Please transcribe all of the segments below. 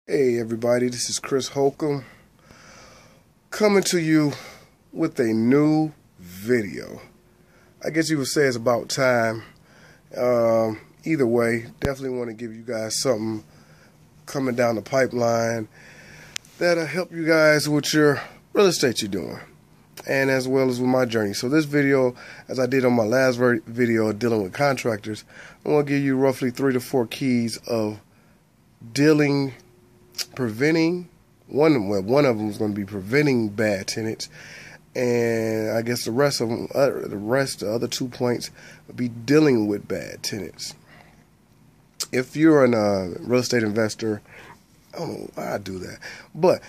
Hey everybody, this is Chris Holcomb coming to you with a new video. I guess you would say it's about time. Either way, definitely want to give you guys something coming down the pipeline that'll help you guys with your real estate you're doing, and as well as with my journey. So this video, as I did on my last video dealing with contractors, I want to give you roughly 3 to 4 keys of preventing one of them is going to be preventing bad tenants, and I guess the other 2 points would be dealing with bad tenants. If you're a real estate investor, I don't know why I do that, but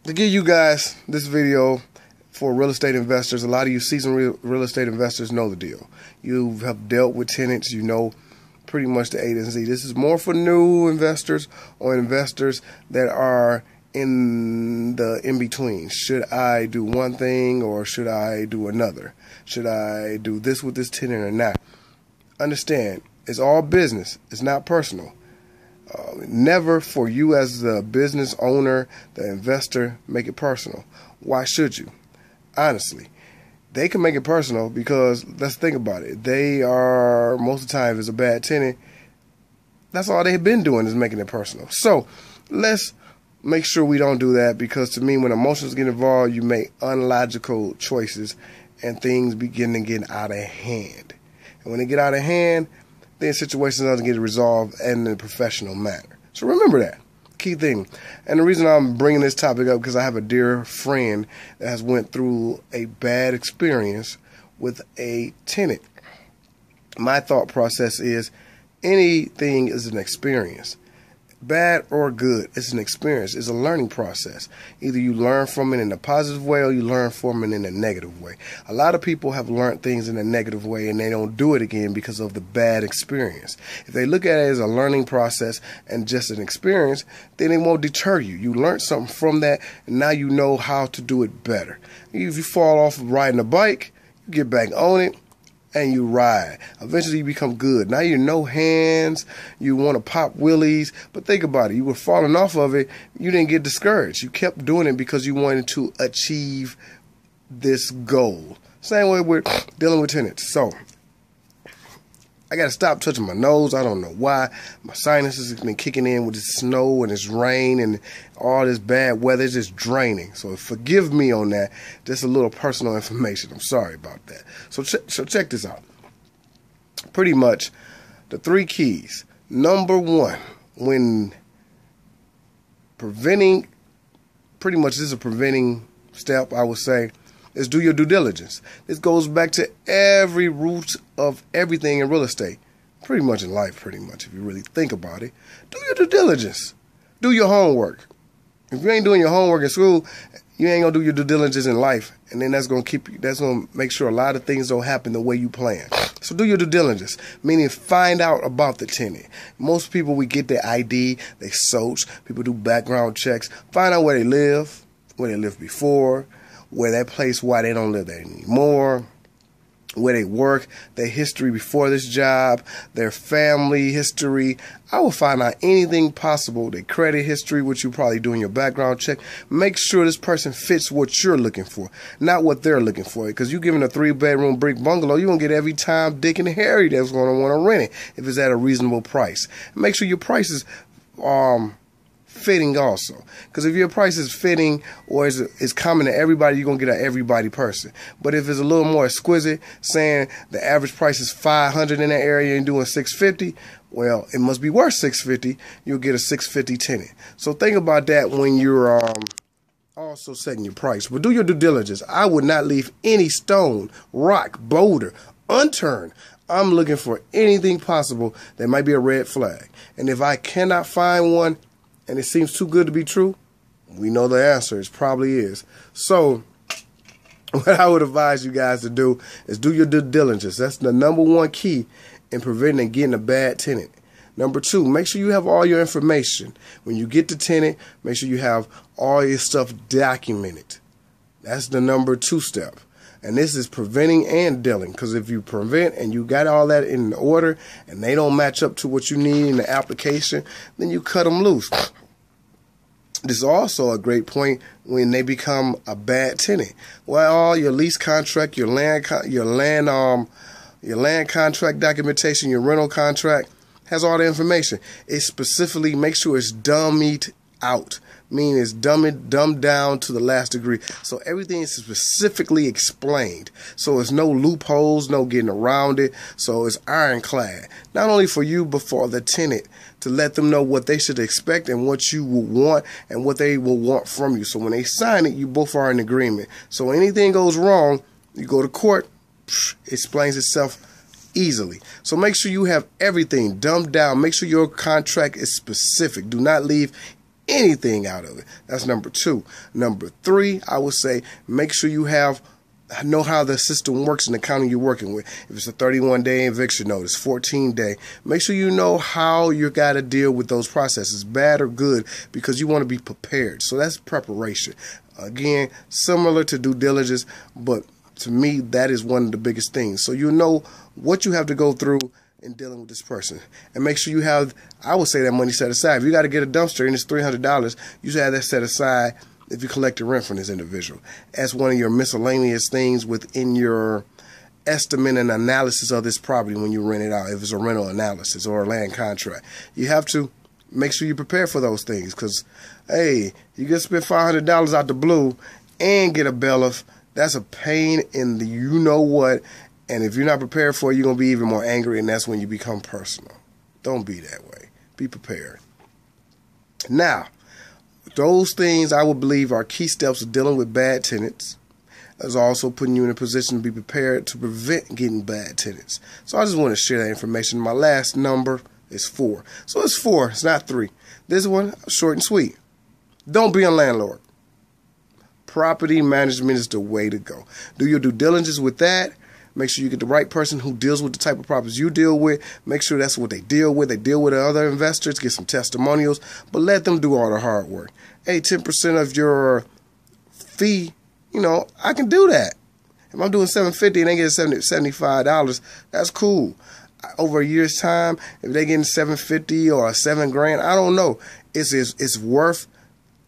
to give you guys this video for real estate investors, a lot of you seasoned real estate investors know the deal. You have dealt with tenants, you know pretty much the A to Z. This is more for new investors or investors that are in the in-between. Should I do one thing or should I do another? Should I do this with this tenant or not? Understand, it's all business. It's not personal. Never for you as the business owner, the investor, make it personal. Why should you? Honestly. They can make it personal because, let's think about it, they are, most of the time, if it's a bad tenant, that's all they've been doing is making it personal. So let's make sure we don't do that, because to me, when emotions get involved, you make unlogical choices and things begin to get out of hand. And when they get out of hand, then situations doesn't get resolved in a professional manner. So remember that. Key thing. And the reason I'm bringing this topic up because I have a dear friend that has went through a bad experience with a tenant. My thought process is anything is an experience. Bad or good, it's an experience. It's a learning process. Either you learn from it in a positive way or you learn from it in a negative way. A lot of people have learned things in a negative way and they don't do it again because of the bad experience. If they look at it as a learning process and just an experience, then it won't deter you. You learned something from that and now you know how to do it better. If you fall off of riding a bike, you get back on it and you ride. Eventually you become good. Now you're no hands, you want to pop wheelies, but think about it. You were falling off of it, you didn't get discouraged. You kept doing it because you wanted to achieve this goal. Same way with dealing with tenants. So I got to stop touching my nose. I don't know why. My sinuses have been kicking in with the snow and this rain and all this bad weather. It's just draining. So forgive me on that. Just a little personal information. I'm sorry about that. So check this out. Pretty much the 3 keys. Number 1, when preventing, pretty much this is a preventing step, I would say, is do your due diligence. This goes back to every root of everything in real estate. Pretty much in life, pretty much, if you really think about it. Do your due diligence. Do your homework. If you ain't doing your homework in school, you ain't gonna do your due diligence in life. And then that's gonna make sure a lot of things don't happen the way you plan. So do your due diligence, meaning find out about the tenant. Most people, we get their ID, they search, people do background checks, find out where they lived before, where that place, why they don't live there anymore, where they work, their history before this job, their family history. I will find out anything possible, their credit history, which you probably do in your background check. Make sure this person fits what you're looking for, not what they're looking for. Because you giving a 3-bedroom brick bungalow, you're going to get every Tom, Dick, and Harry that's going to want to rent it if it's at a reasonable price. Make sure your price is fitting also, because if your price is fitting or is common to everybody, you're gonna get an everybody person. But if it's a little more exquisite, saying the average price is $500 in that area and doing $650, well, it must be worth $650. You'll get a $650 tenant. So think about that when you're also setting your price. But do your due diligence. I would not leave any stone, rock, boulder unturned. I'm looking for anything possible that might be a red flag, and if I cannot find one and it seems too good to be true, we know the answer. It probably is. So what I would advise you guys to do is do your due diligence. That's the number 1 key in preventing and getting a bad tenant. Number 2, make sure you have all your information. When you get the tenant, make sure you have all your stuff documented. That's the number 2 step. And this is preventing and dealing, because if you prevent and you got all that in order and they don't match up to what you need in the application, then you cut them loose. This is also a great point when they become a bad tenant. Well, your lease contract, your land contract documentation, your rental contract has all the information. It specifically makes sure it's dummied out, meaning it's dumbed down to the last degree. So everything is specifically explained. So there's no loopholes, no getting around it. So it's ironclad, not only for you but for the tenant, to let them know what they should expect and what you will want and what they will want from you. So when they sign it, you both are in agreement. So when anything goes wrong, you go to court, it explains itself easily. So make sure you have everything dumbed down. Make sure your contract is specific. Do not leave anything out of it. That's number 2. Number 3, I would say make sure you know how the system works in the county you're working with. If it's a 31-day eviction notice, 14-day, make sure you know how you got to deal with those processes, bad or good, because you want to be prepared. So that's preparation. Again, similar to due diligence, but to me, that is one of the biggest things. So you know what you have to go through in dealing with this person. And make sure you have, I would say, that money set aside. If you got to get a dumpster and it's $300, you should have that set aside if you collect the rent from this individual. As one of your miscellaneous things within your estimate and analysis of this property when you rent it out, if it's a rental analysis or a land contract. You have to make sure you prepare for those things, because, hey, you get spend $500 out the blue and get a bailiff. That's a pain in the you-know-what, and if you're not prepared for it, you're going to be even more angry, and that's when you become personal. Don't be that way. Be prepared. Now, those things I would believe are key steps of dealing with bad tenants. Is also putting you in a position to be prepared to prevent getting bad tenants. So I just want to share that information. My last number is 4. So it's 4. It's not 3. This one, short and sweet. Don't be a landlord. Property management is the way to go. Do your due diligence with that. Make sure you get the right person who deals with the type of properties you deal with. Make sure that's what they deal with. They deal with other investors. Get some testimonials. But let them do all the hard work. Hey, 10% of your fee, I can do that. If I'm doing $750 and they get $75, that's cool. Over a year's time, if they getting $750 or $7,000, I don't know. It's worth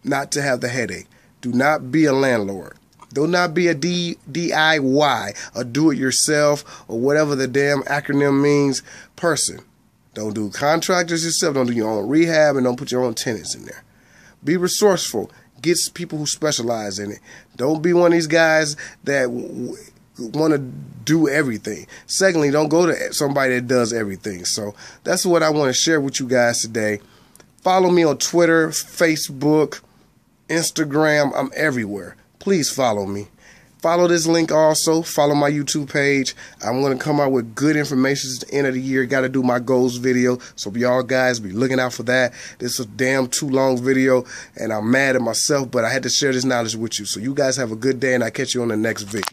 not to have the headache. Do not be a landlord. Do not be a DIY, a do-it-yourself, or whatever the damn acronym means, person. Don't do contractors yourself. Don't do your own rehab, and don't put your own tenants in there. Be resourceful. Get people who specialize in it. Don't be one of these guys that want to do everything. Secondly, don't go to somebody that does everything. So that's what I want to share with you guys today. Follow me on Twitter, Facebook, Instagram. I'm everywhere. Please follow me. Follow this link also. Follow my YouTube page. I'm going to come out with good information at the end of the year. Got to do my goals video. So y'all guys be looking out for that. This is a damn too long video, and I'm mad at myself, but I had to share this knowledge with you. So you guys have a good day, and I'll catch you on the next video.